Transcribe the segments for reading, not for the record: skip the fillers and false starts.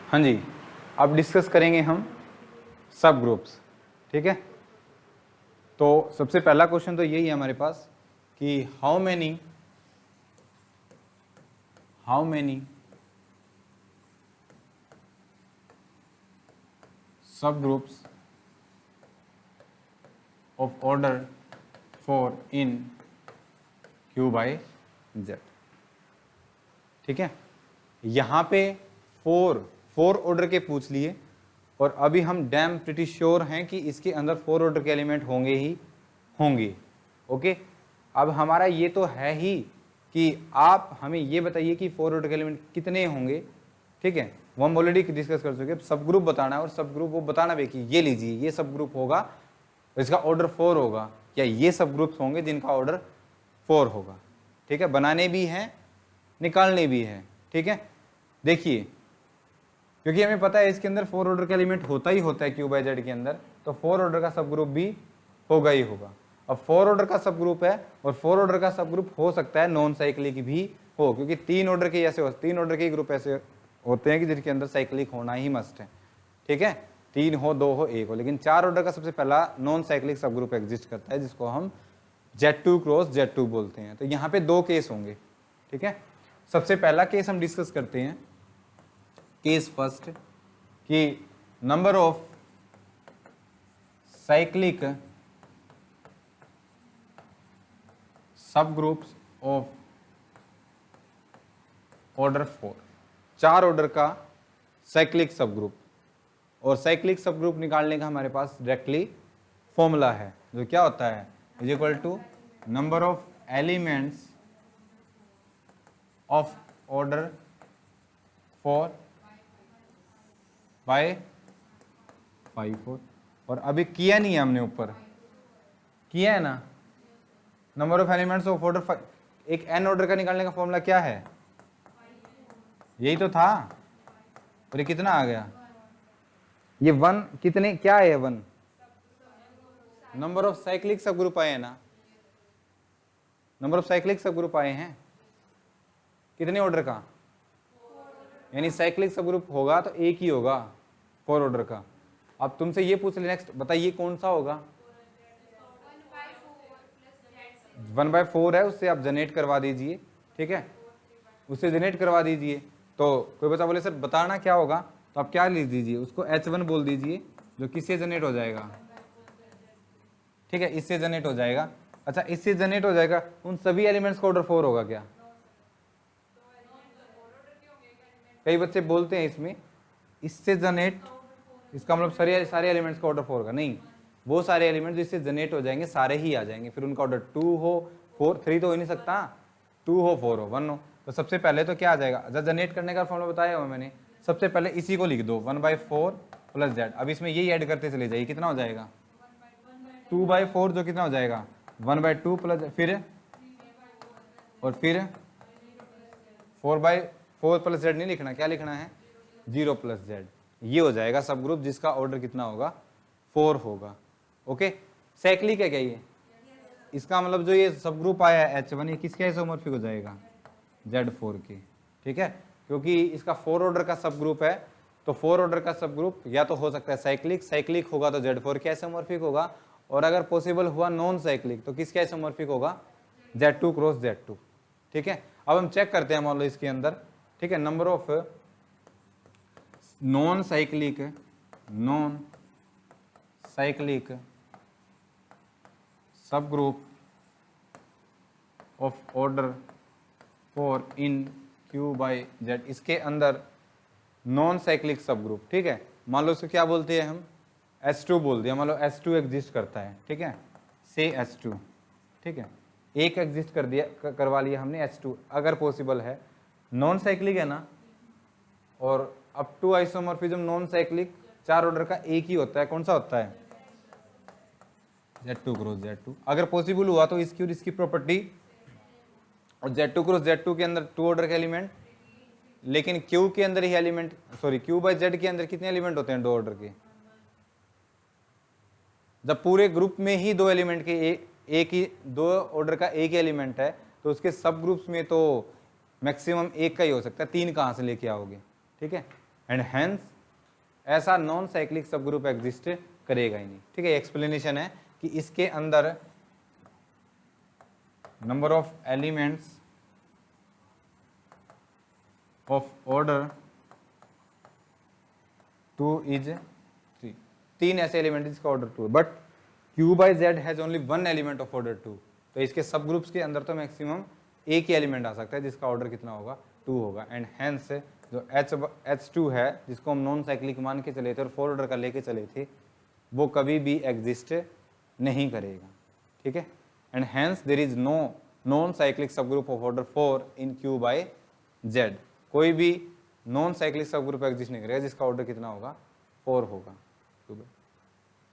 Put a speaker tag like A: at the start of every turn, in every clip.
A: हाँ जी, अब डिस्कस करेंगे हम सब ग्रुप्स। ठीक है, तो सबसे पहला क्वेश्चन तो यही है हमारे पास कि हाउ मेनी सब groups of order 4 in Q by Z। ठीक है, यहाँ पे फोर ऑर्डर के पूछ लिए और अभी हम डैम प्रिटी श्योर हैं कि इसके अंदर 4 ऑर्डर के एलिमेंट होंगे ही होंगे। ओके, अब हमारा ये तो है ही कि आप हमें ये बताइए कि 4 ऑर्डर के एलिमेंट कितने होंगे। ठीक है, वो हम ऑलरेडी डिस्कस कर चुके। सब ग्रुप बताना है और सब ग्रुप वो बताना भी कि ये लीजिए ये सब ग्रुप होगा, इसका ऑर्डर 4 होगा, या ये सब ग्रुप्स होंगे जिनका ऑर्डर 4 होगा। ठीक है, बनाने भी हैं निकालने भी है। ठीक है, देखिए क्योंकि हमें पता है इसके अंदर 4 ऑर्डर का एलिमेंट होता ही होता है Q बाई Z के अंदर, तो 4 ऑर्डर का सब ग्रुप भी होगा ही होगा। अब 4 ऑर्डर का सब ग्रुप है और 4 ऑर्डर का सब ग्रुप हो सकता है नॉन साइक्लिक भी हो, क्योंकि 3 ऑर्डर के ऐसे 3 ऑर्डर के ग्रुप ऐसे होते हैं कि जिनके अंदर साइक्लिक होना ही मस्ट है। ठीक है, 3 हो 2 हो 1 हो, लेकिन 4 ऑर्डर का सबसे पहला non cyclic sub group exist करता है जिसको हम Z2 क्रॉस Z2 बोलते हैं। तो यहाँ पे 2 केस होंगे। ठीक है, सबसे पहला केस हम डिस्कस करते हैं, केस फर्स्ट, कि नंबर ऑफ साइक्लिक सब ग्रुप्स ऑफ ऑर्डर 4, 4 ऑर्डर का साइक्लिक सब ग्रुप। और साइक्लिक सब ग्रुप निकालने का हमारे पास डायरेक्टली फॉर्मूला है, जो क्या होता है, is equal to number of elements of order 4 by 5। और अभी किया नहीं है हमने, ऊपर किया है ना, number of elements of order 5। एक एन ऑर्डर का निकालने का फॉर्मूला क्या है, यही तो था। और ये कितना आ गया, ये 1 कितने क्या है, 1 number of cyclic sub group आए हैं ना, number of cyclic sub group आए हैं कितने ऑर्डर का, यानी साइक्लिक सब ग्रुप होगा तो एक ही होगा 4 ऑर्डर का। अब तुमसे ये पूछ ले नेक्स्ट, बताइए कौन सा होगा, 1/4 है, उससे आप जनरेट करवा दीजिए। ठीक है, उससे जनरेट करवा दीजिए। तो कोई बच्चा बोले सर बताना क्या होगा, तो आप क्या लिख दीजिए, उसको H1 बोल दीजिए, जो किससे जनरेट हो जाएगा। ठीक है, इससे जनरेट हो जाएगा। अच्छा, इससे जनरेट हो जाएगा, उन सभी एलिमेंट्स का ऑर्डर 4 होगा क्या। कई बच्चे बोलते हैं इसमें इससे जनरेट, इसका मतलब सारे एलिमेंट्स का ऑर्डर 4 होगा, नहीं, वो सारे एलिमेंट्स जिससे जनरेट हो जाएंगे सारे ही आ जाएंगे, फिर उनका ऑर्डर 2 हो 4, 3 तो हो ही नहीं सकता, 2 हो 4 हो 1 हो। तो सबसे पहले तो क्या आ जाएगा, जब जनरेट करने का फॉर्मूला बताया हुआ मैंने, सबसे पहले इसी को लिख दो 1/4 प्लस Z। अब इसमें यही ऐड करते चले जाइए, कितना हो जाएगा 2/4, जो कितना हो जाएगा 1/2 प्लस, फिर और फिर 4/4 प्लस Z नहीं लिखना, क्या लिखना है 0 प्लस Z। ये हो जाएगा सब ग्रुप जिसका ऑर्डर कितना होगा 4 होगा। ओके, साइक्लिक है क्या ये, इसका मतलब जो ये सब ग्रुप आया है H1, ये किसके आइसोमॉर्फिक हो जाएगा Z4 के। ठीक है, क्योंकि इसका 4 ऑर्डर का सब ग्रुप है, तो 4 ऑर्डर का सब ग्रुप या तो हो सकता है साइक्लिक होगा तो Z4 के आइसोमॉर्फिक होगा, और अगर पॉसिबल हुआ नॉन साइक्लिक तो किसके आइसोमॉर्फिक होगा Z2 क्रॉस Z2। ठीक है, अब हम चेक करते हैं मान लो इसके अंदर। ठीक है, number of non cyclic sub group of order 4 in Q by Z, इसके अंदर नॉन साइक्लिक सब ग्रुप। ठीक है, मान लो इसको क्या बोलते हैं हम, H2 बोल दिया, मान लो H2 एग्जिस्ट करता है। ठीक है, से H2, ठीक है, एक एग्जिस्ट कर दिया, करवा लिया हमने H2, अगर पॉसिबल है, नॉन साइक्लिक है ना, और up to isomorphism non cyclic 4 order का एक ही होता है, कौन सा होता है Z2 क्रॉस Z2। अगर पॉसिबल हुआ तो इसकी और इसकी प्रॉपर्टी, और Z2 क्रॉस Z2 के अंदर 2 ऑर्डर के एलिमेंट, लेकिन Q के अंदर ही element, sorry Q by Z के अंदर कितने एलिमेंट होते हैं 2 ऑर्डर के। जब पूरे ग्रुप में ही 2 एलिमेंट के एक ही 2 ऑर्डर का एक ही एलिमेंट है, तो उसके सब ग्रुप्स में तो मैक्सिमम एक का ही हो सकता है, 3 कहाँ से लेके आओगे। ठीक है, एंड हेंस ऐसा non cyclic sub group exist करेगा ही नहीं। ठीक है, एक्सप्लेनेशन है कि इसके अंदर number of elements of order 2 is 3। 3 ऐसे एलिमेंट जिसका ऑर्डर 2 है, but Q by Z has only 1 element of order 2। तो इसके सब ग्रुप्स के अंदर तो मैक्सिमम एक ही एलिमेंट आ सकता है जिसका ऑर्डर कितना होगा, 2 होगा। एंड हेंस जो H2 है जिसको हम नॉन साइक्लिक मान के चले थे और 4 ऑर्डर का लेके चले थे, वो कभी भी एग्जिस्ट नहीं करेगा। ठीक है, and hence there is no non cyclic sub group of order 4 in Q by Z। कोई भी non cyclic sub group exist नहीं करेगा जिसका ऑर्डर कितना होगा, 4 होगा।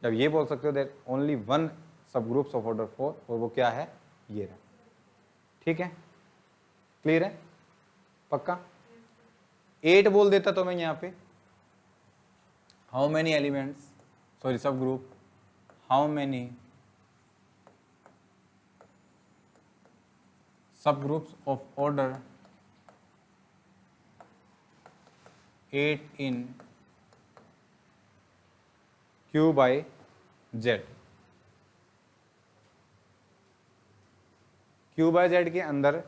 A: जब ये बोल सकते हो दैट ओनली 1 सब ग्रुप्स ऑफ ऑर्डर 4, और वो क्या है, ये रहा। ठीक है, क्लियर है, पक्का। 8 बोल देता तो मैं यहाँ पे हाउ मेनी एलिमेंट्स, सॉरी सब ग्रुप, हाउ मेनी सब groups of order 8 in Q by Z। Q by Z के अंदर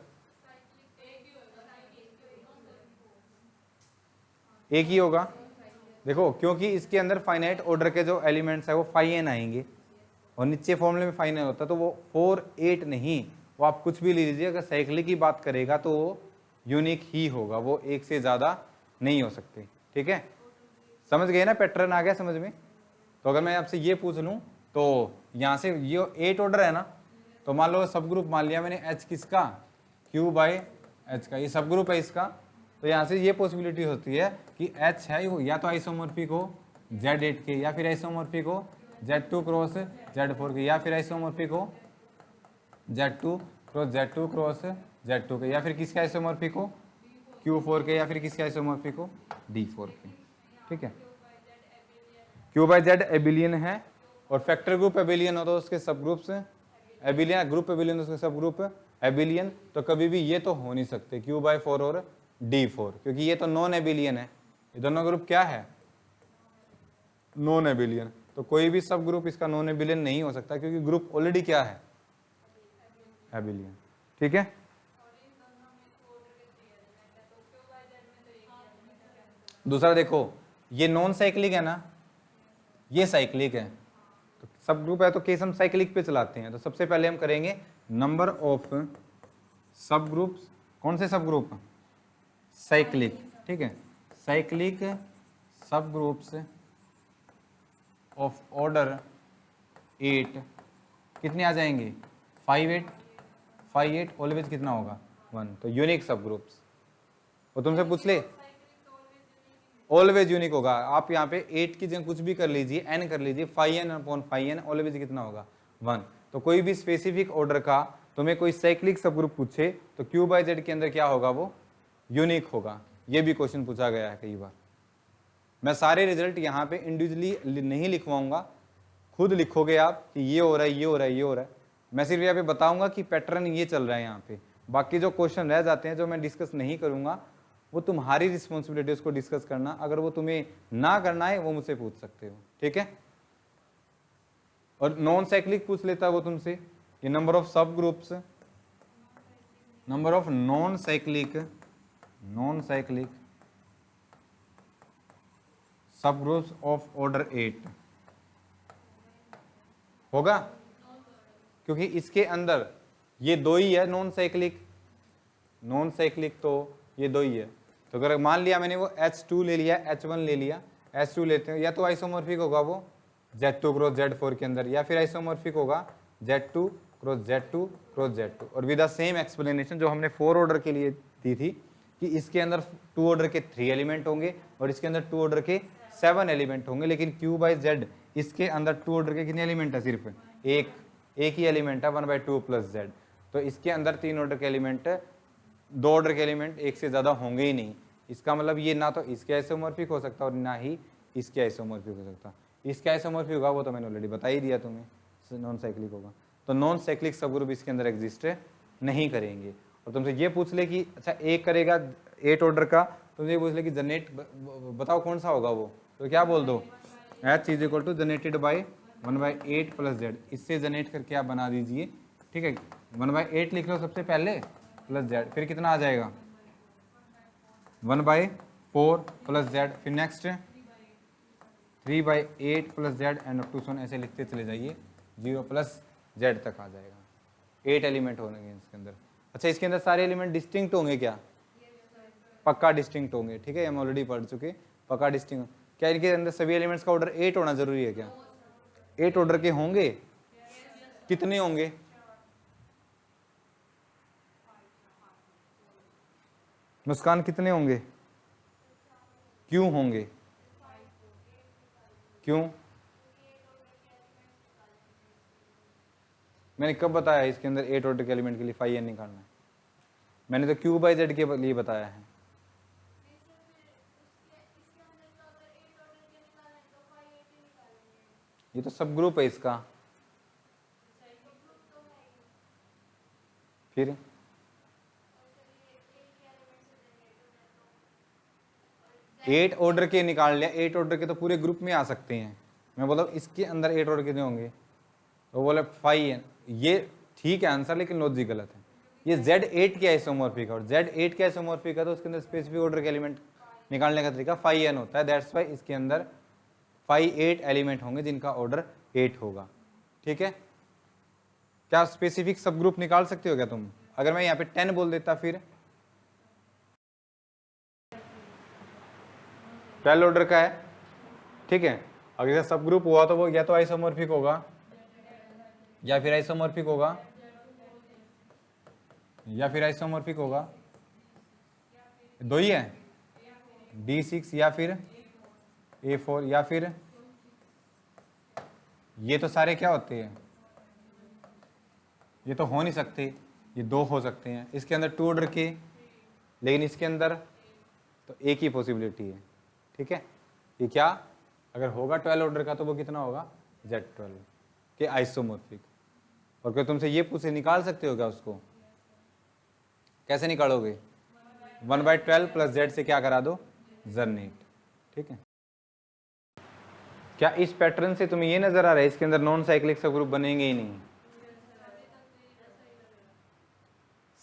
A: एक ही होगा। देखो, क्योंकि इसके अंदर फाइनाइट ऑर्डर के जो एलिमेंट्स है वो 5n आएंगे, और नीचे फॉर्मूले में 5n होता है, तो वो 4 8 नहीं, वो आप कुछ भी ले लीजिए। अगर साइक्लिक की बात करेगा तो वो यूनिक ही होगा, वो एक से ज़्यादा नहीं हो सकते। ठीक है, समझ गए ना, पैटर्न आ गया समझ में। तो अगर मैं आपसे ये पूछ लूँ तो यहाँ से ये 8 ऑर्डर है ना, तो मान लो सब ग्रुप मान लिया मैंने H किसका, Q by H का, ये सब ग्रुप है इसका। तो यहाँ से ये पॉसिबिलिटी होती है कि H है वो या तो आइसोमॉर्फिक हो Z8 के, या फिर आइसोमॉर्फिक हो Z2 क्रॉस Z4 के, या फिर आइसोमॉर्फिक हो Z2 cross Z2 cross Z2 के, या फिर किसके आइसोमॉर्फिक हो Q4 के, या फिर किसके आइसोमॉर्फिक हो D4 के। ठीक है, Q by Z एबिलियन है, और फैक्टर ग्रुप एबिलियन हो तो उसके सब ग्रुप्स एबिलियन, ग्रुप एबिलियन उसके सब ग्रुप एबिलियन। तो कभी भी ये तो हो नहीं सकते Q by 4 और D4, क्योंकि ये तो नॉन एबिलियन है। ये दोनों ग्रुप क्या है, नॉन एबिलियन। तो कोई भी सब ग्रुप इसका नॉन एबिलियन नहीं हो सकता, क्योंकि ग्रुप ऑलरेडी क्या है, एबिलियन। ठीक है, दूसरा देखो, ये नॉन साइक्लिक है ना, ये साइक्लिक है, तो सब ग्रुप है तो केस हम साइक्लिक पे चलाते हैं। तो सबसे पहले हम करेंगे नंबर ऑफ सब ग्रुप्स, कौन से सब ग्रुप, साइक्लिक। ठीक है, साइक्लिक सब ग्रुप्स ऑफ ऑर्डर 8 कितने आ जाएंगे, 5 8 ऑलवेज कितना होगा, 1। तो यूनिक सब ग्रुप्स, वो तुमसे पूछ ले, ऑलवेज यूनिक होगा। आप यहाँ पे 8 की जगह कुछ भी कर लीजिए, n कर लीजिए, 5n अपॉन 5n, ऑलवेज कितना होगा, 1। तो कोई भी स्पेसिफिक ऑर्डर का तुम्हें कोई साइक्लिक सब ग्रुप पूछे तो Q by Z के अंदर क्या होगा, वो यूनिक होगा। ये भी क्वेश्चन पूछा गया है कई बार। मैं सारे रिजल्ट यहाँ पे इंडिविजुअली नहीं लिखवाऊंगा, खुद लिखोगे आप कि ये हो रहा है, ये हो रहा है, ये हो रहा है। मैं सिर्फ यहाँ पे बताऊंगा कि पैटर्न ये चल रहा है यहाँ पे। बाकी जो क्वेश्चन रह जाते हैं जो मैं डिस्कस नहीं करूंगा, वो तुम्हारी रिस्पॉन्सिबिलिटी उसको डिस्कस करना। अगर वो तुम्हें ना करना है वो मुझसे पूछ सकते हो। ठीक है, और नॉन साइक्लिक पूछ लेता है वो तुमसे कि नंबर ऑफ सब groups, number of non cyclic सब ग्रुप्स ऑफ ऑर्डर 8 होगा, क्योंकि इसके अंदर ये 2 ही है नॉन साइक्लिक, तो ये 2 ही है। तो अगर मान लिया मैंने वो H2 ले लिया, H1 ले लिया, H2 लेते हैं, या तो आइसोमॉर्फिक होगा वो Z2 क्रॉस Z4 के अंदर, या फिर आइसोमॉर्फिक होगा Z2 cross Z2 cross Z2। और विद द सेम एक्सप्लेनेशन जो हमने 4 ऑर्डर के लिए दी थी कि इसके अंदर 2 ऑर्डर के 3 एलिमेंट होंगे और इसके अंदर 2 ऑर्डर के 7 एलिमेंट होंगे। लेकिन Q by Z इसके अंदर 2 ऑर्डर के कितने एलिमेंट है, सिर्फ एक ही एलिमेंट है, 1/2 प्लस Z। तो इसके अंदर 3 ऑर्डर के एलिमेंट, 2 ऑर्डर के एलिमेंट एक से ज़्यादा होंगे ही नहीं। इसका मतलब ये ना तो इसके आइसोमॉर्फिक हो सकता और ना ही इसके आइसोमॉर्फिक हो सकता। इसके आइसोमॉर्फिक होगा वो तो मैंने ऑलरेडी बता ही दिया तुम्हें, नॉन साइक्लिक होगा। तो नॉन साइक्लिक सब ग्रुप इसके अंदर एग्जिस्ट नहीं करेंगे। और तुमसे ये पूछ ले कि अच्छा एक करेगा 8 ऑर्डर का तुमसे ये पूछ ले कि जनरेट बताओ कौन सा होगा वो, तो क्या बोल दो, H is equal to generated by 1/8 plus Z. इससे जनरेट करके आप बना दीजिए, ठीक है। 1/8 लिख लो सबसे पहले प्लस जेड, फिर कितना आ जाएगा 1/4 प्लस जेड, फिर next 3/8 plus Z and up to sun, ऐसे लिखते चले जाइए 0 प्लस जेड तक आ जाएगा। 8 एलिमेंट होंगे इसके अंदर। अच्छा, इसके अंदर सारे एलिमेंट डिस्टिंक्ट होंगे क्या? पक्का डिस्टिंक्ट होंगे, ठीक है, हम ऑलरेडी पढ़ चुके, पक्का डिस्टिंक्ट। क्या इनके अंदर सभी एलिमेंट्स का ऑर्डर 8 होना जरूरी है क्या? 8 ऑर्डर के होंगे? कितने होंगे? मुस्कान कितने होंगे? क्यों होंगे? क्यों? मैंने कब बताया इसके अंदर 8 ऑर्डर के एलिमेंट के लिए फाई एन निकालना है? मैंने तो क्यू बाई जेड के लिए बताया है। ये तो सब ग्रुप है इसका। फिर एट ऑर्डर के निकाल लिया, 8 ऑर्डर के तो पूरे ग्रुप में आ सकते हैं। मैं बोला इसके अंदर 8 ऑर्डर कितने होंगे, तो बोले 5n। ये ठीक है आंसर, लेकिन लॉजिक गलत है। ये Z8 के आइसोमॉर्फिक है, और Z8 के आइसोमॉर्फिक है तो उसके अंदर स्पेसिफिक ऑर्डर के एलिमेंट निकालने का तरीका 5n होता है। दैट्स वाई इसके अंदर 8 एलिमेंट होंगे जिनका ऑर्डर 8 होगा, ठीक है। क्या स्पेसिफिक सब ग्रुप निकाल सकते हो क्या तुम? अगर मैं यहाँ पे 10 बोल देता फिर 12 ऑर्डर का है, ठीक है। अगर सब ग्रुप हुआ तो वो या तो आइसोमॉर्फिक होगा या फिर आइसोमॉर्फिक होगा या फिर आइसोमॉर्फिक होगा, दो ही है, D6 या फिर A4, या फिर ये तो सारे क्या होते हैं, ये तो हो नहीं सकते, ये दो हो सकते हैं। इसके अंदर 2 ऑर्डर के, लेकिन इसके अंदर तो एक ही पॉसिबिलिटी है, ठीक है। ये क्या अगर होगा 12 ऑर्डर का तो वो कितना होगा, Z12 के आइसोमॉर्फिक। और क्या तुमसे ये पूछे निकाल सकते हो क्या उसको? कैसे निकालोगे? 1/12 प्लस जेड से क्या करा दो, जनरेट, ठीक है। क्या इस पैटर्न से तुम्हें ये नजर आ रहा है इसके अंदर नॉन साइक्लिक सब ग्रुप बनेंगे ही नहीं?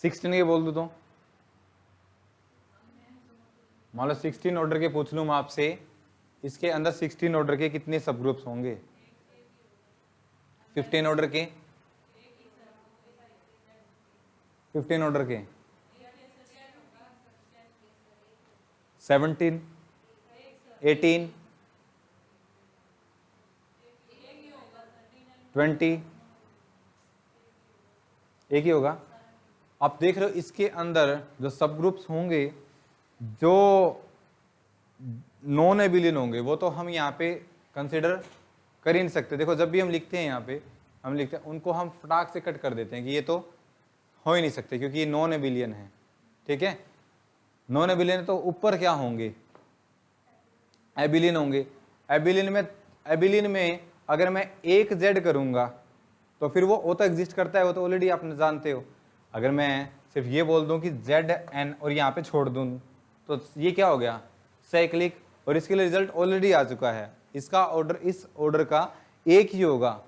A: 16 के बोल दो तो, मान लो 16 ऑर्डर के पूछ लूं मैं आपसे, इसके अंदर 16 ऑर्डर के कितने सब ग्रुप्स होंगे? 15 ऑर्डर के, 15 ऑर्डर के 17, 18, 20, एक ही होगा। आप देख रहे हो इसके अंदर जो सब ग्रुप्स होंगे जो नॉन एबिलियन होंगे वो तो हम यहाँ पे कंसिडर कर ही नहीं सकते। देखो जब भी हम लिखते हैं यहाँ पे हम लिखते हैं उनको हम फटाक से कट कर देते हैं कि ये तो हो ही नहीं सकते क्योंकि ये नॉन एबिलियन है, ठीक है। नॉन एबिलियन तो ऊपर क्या होंगे, एबिलियन होंगे। एबिलियन में अगर मैं एक जेड करूंगा तो फिर वो तो एग्जिस्ट करता है, वो तो ऑलरेडी आप जानते हो। अगर मैं सिर्फ ये बोल दूं कि जेड एन और यहाँ पे छोड़ दूं तो ये क्या हो गया, साइक्लिक, और इसके लिए रिजल्ट ऑलरेडी आ चुका है। इसका ऑर्डर इस ऑर्डर का एक ही होगा,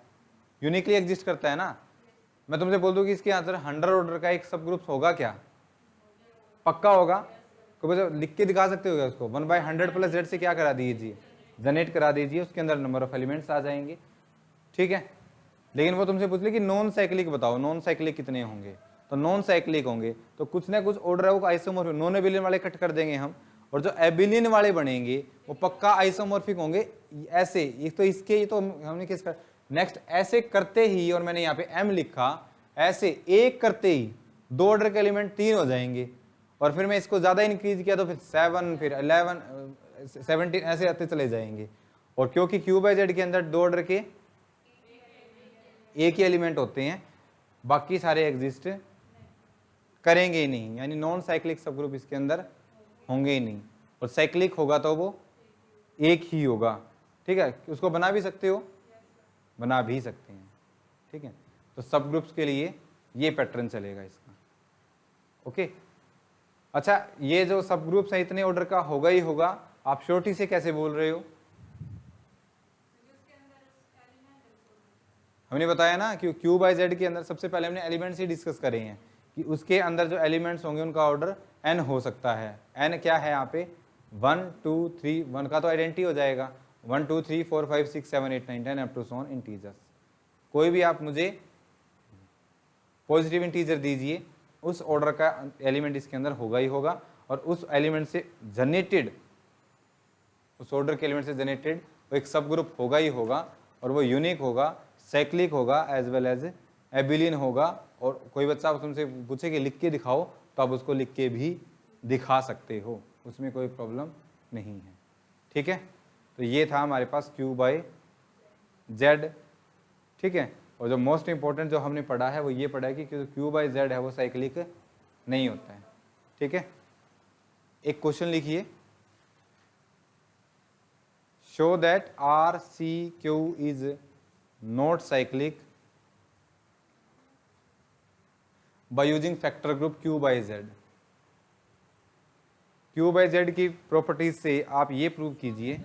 A: यूनिकली एग्जिस्ट करता है ना। मैं तुमसे बोल दूं कि इसके आंसर 100 ऑर्डर का एक सब ग्रुप होगा क्या? पक्का होगा। तो लिख के दिखा सकते हो क्या उसको? 1/100 प्लस जेड से क्या करा दीजिए, जनरेट करा दीजिए, उसके अंदर नंबर ऑफ एलिमेंट्स आ जाएंगे, ठीक है। लेकिन वो तुमसे पूछ ले कि नॉन साइक्लिक बताओ, नॉन साइक्लिक कितने होंगे, तो नॉन साइक्लिक होंगे तो कुछ ना कुछ ऑर्डर है वो आइसोमॉर्फिक, नॉन एबिलियन वाले कट कर देंगे हम, और जो एबिलियन वाले बनेंगे वो पक्का आइसोमॉर्फिक होंगे। ऐसे एक तो इसके, ये तो हमने किसका नेक्स्ट ऐसे करते ही, और मैंने यहाँ पे m लिखा, ऐसे एक करते ही 2 ऑर्डर के एलिमेंट 3 हो जाएंगे, और फिर मैं इसको ज्यादा इंक्रीज किया तो फिर 7, फिर 11, 17 ऐसे आते चले जाएंगे। और क्योंकि क्यू बाई जेड के अंदर 2 ऑर्डर के एक ही एलिमेंट होते हैं, बाकी सारे एग्जिस्ट करेंगे ही नहीं, यानी नॉन साइक्लिक सब ग्रुप इसके अंदर होंगे ही नहीं, और साइक्लिक होगा तो वो एक ही होगा, ठीक है। उसको बना भी सकते हो, बना भी सकते हैं, ठीक है। तो सब ग्रुप्स के लिए ये पैटर्न चलेगा इसका, ओके। अच्छा, ये जो सब ग्रुप्स है इतने ऑर्डर का होगा ही होगा, आप श्योरिटी से कैसे बोल रहे हो? हमने बताया ना कि क्यू बाई जेड के अंदर सबसे पहले हमने एलिमेंट्स ही डिस्कस करे हैं कि उसके अंदर जो एलिमेंट्स होंगे उनका ऑर्डर n हो सकता है। n क्या है यहाँ पे? 1 2 3, 1 का तो आइडेंटिटी हो जाएगा, 1 2 3 4 5 6 7 8 9 10 up to so on integers. कोई भी आप मुझे पॉजिटिव इंटीजर दीजिए, उस ऑर्डर का एलिमेंट इसके अंदर होगा ही होगा, और उस एलिमेंट से जनरेटेड, उस ऑर्डर के एलिमेंट से जनरेटेड वो एक सब ग्रुप होगा ही होगा, और वो यूनिक होगा, साइक्लिक होगा, एज वेल एज एबिलियन होगा। और कोई बच्चा तुमसे पूछे कि लिख के दिखाओ, तो आप उसको लिख के भी दिखा सकते हो, उसमें कोई प्रॉब्लम नहीं है। ठीक है, तो ये था हमारे पास क्यू बाई जेड। ठीक है, और जो मोस्ट इंपॉर्टेंट जो हमने पढ़ा है वो ये पढ़ा है कि क्यू बाई जेड है वो साइक्लिक नहीं होता है। ठीक है, एक क्वेश्चन लिखिए, show that R C Q is not cyclic by using factor group Q by Z. Q by Z की प्रॉपर्टीज से आप ये प्रूव कीजिए,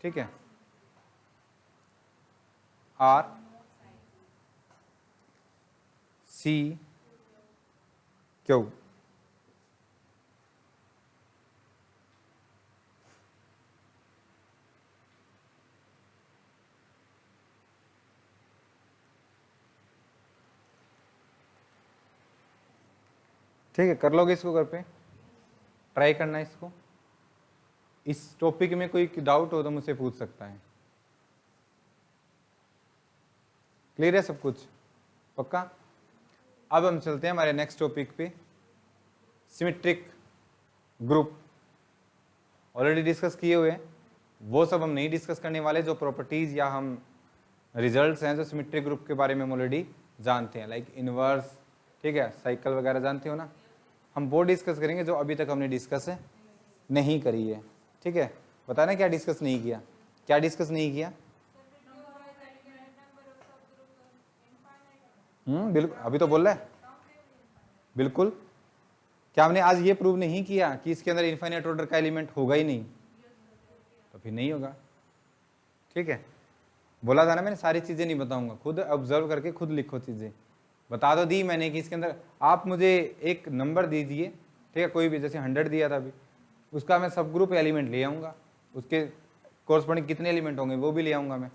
A: ठीक है, आर सी क्यू ठीक है, कर लोगे इसको घर पे, ट्राई करना इसको। इस टॉपिक में कोई डाउट हो तो मुझसे पूछ सकता है। क्लियर है सब कुछ? पक्का? अब हम चलते हैं हमारे नेक्स्ट टॉपिक पे, सिमेट्रिक ग्रुप। ऑलरेडी डिस्कस किए हुए हैं, वो सब हम नहीं डिस्कस करने वाले। जो प्रॉपर्टीज या हम रिजल्ट्स हैं जो सिमेट्रिक ग्रुप के बारे में हम ऑलरेडी जानते हैं, लाइक इनवर्स, ठीक है, साइकिल वगैरह जानते हो ना, हम वो डिस्कस करेंगे जो अभी तक हमने डिस्कस नहीं करी है। ठीक है, बताना क्या डिस्कस नहीं किया, क्या डिस्कस नहीं किया? बिल्कुल, अभी तो बोल रहा है बिल्कुल। क्या हमने आज ये प्रूव नहीं किया कि इसके अंदर इनफाइनाइट ऑर्डर का एलिमेंट होगा ही नहीं? तो फिर नहीं होगा। ठीक है, बोला था ना मैंने, सारी चीजें नहीं बताऊंगा, खुद ऑब्जर्व करके खुद लिखो चीजें। बता दो दी मैंने कि इसके अंदर आप मुझे एक नंबर दीजिए, ठीक है, कोई भी, जैसे 100 दिया था अभी, उसका मैं सब ग्रुप एलिमेंट ले आऊंगा, उसके कोरस्पॉन्डिंग कितने एलिमेंट होंगे वो भी ले आऊंगा मैं।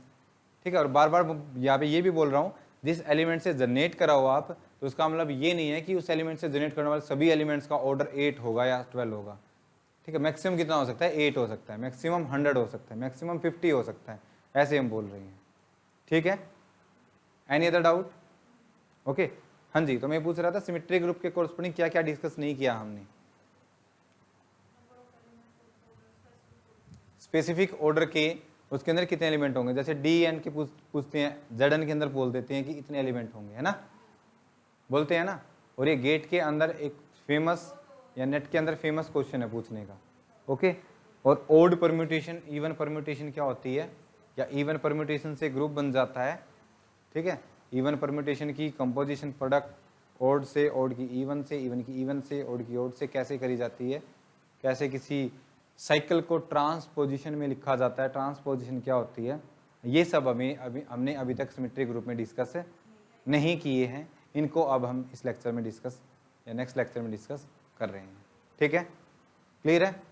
A: ठीक है, और बार बार यहाँ पे ये भी बोल रहा हूँ, जिस एलिमेंट से जनरेट कराओ आप, तो उसका मतलब ये नहीं है कि उस एलिमेंट से जनरेट करने वाले सभी एलिमेंट्स का ऑर्डर 8 होगा या 12 होगा। ठीक है, मैक्सिमम कितना हो सकता है? 8 हो सकता है, मैक्सिमम 100 हो सकता है, मैक्सिमम 50 हो सकता है, ऐसे हम बोल रहे हैं। ठीक है, एनी अदर डाउट? ओके, हाँ जी, तो मैं पूछ रहा था सिमेट्रिक ग्रुप के कोरस्पॉन्डिंग क्या क्या डिस्कस नहीं किया हमने। स्पेसिफिक ऑर्डर के उसके अंदर कितने एलिमेंट होंगे, जैसे डी एन के पूछते हैं, जेड एन के अंदर बोल देते हैं कि इतने एलिमेंट होंगे, है ना, बोलते हैं ना। और ये गेट के अंदर एक फेमस या नेट के अंदर फेमस क्वेश्चन है पूछने का। ओके, और ओड परम्यूटेशन, इवन परम्यूटेशन क्या होती है, या इवन परम्यूटेशन से ग्रुप बन जाता है। ठीक है, इवन परम्यूटेशन की कंपोजिशन प्रोडक्ट ओड से, ओड की इवन से, इवन की इवन से, ओड की ओड से कैसे करी जाती है, कैसे किसी साइकिल को ट्रांसपोजिशन में लिखा जाता है, ट्रांसपोजिशन क्या होती है, ये सब हमने अभी तक सिमेट्रिक ग्रुप में डिस्कस नहीं किए हैं। इनको अब हम इस लेक्चर में डिस्कस या नेक्स्ट लेक्चर में डिस्कस कर रहे हैं। ठीक है, क्लियर है?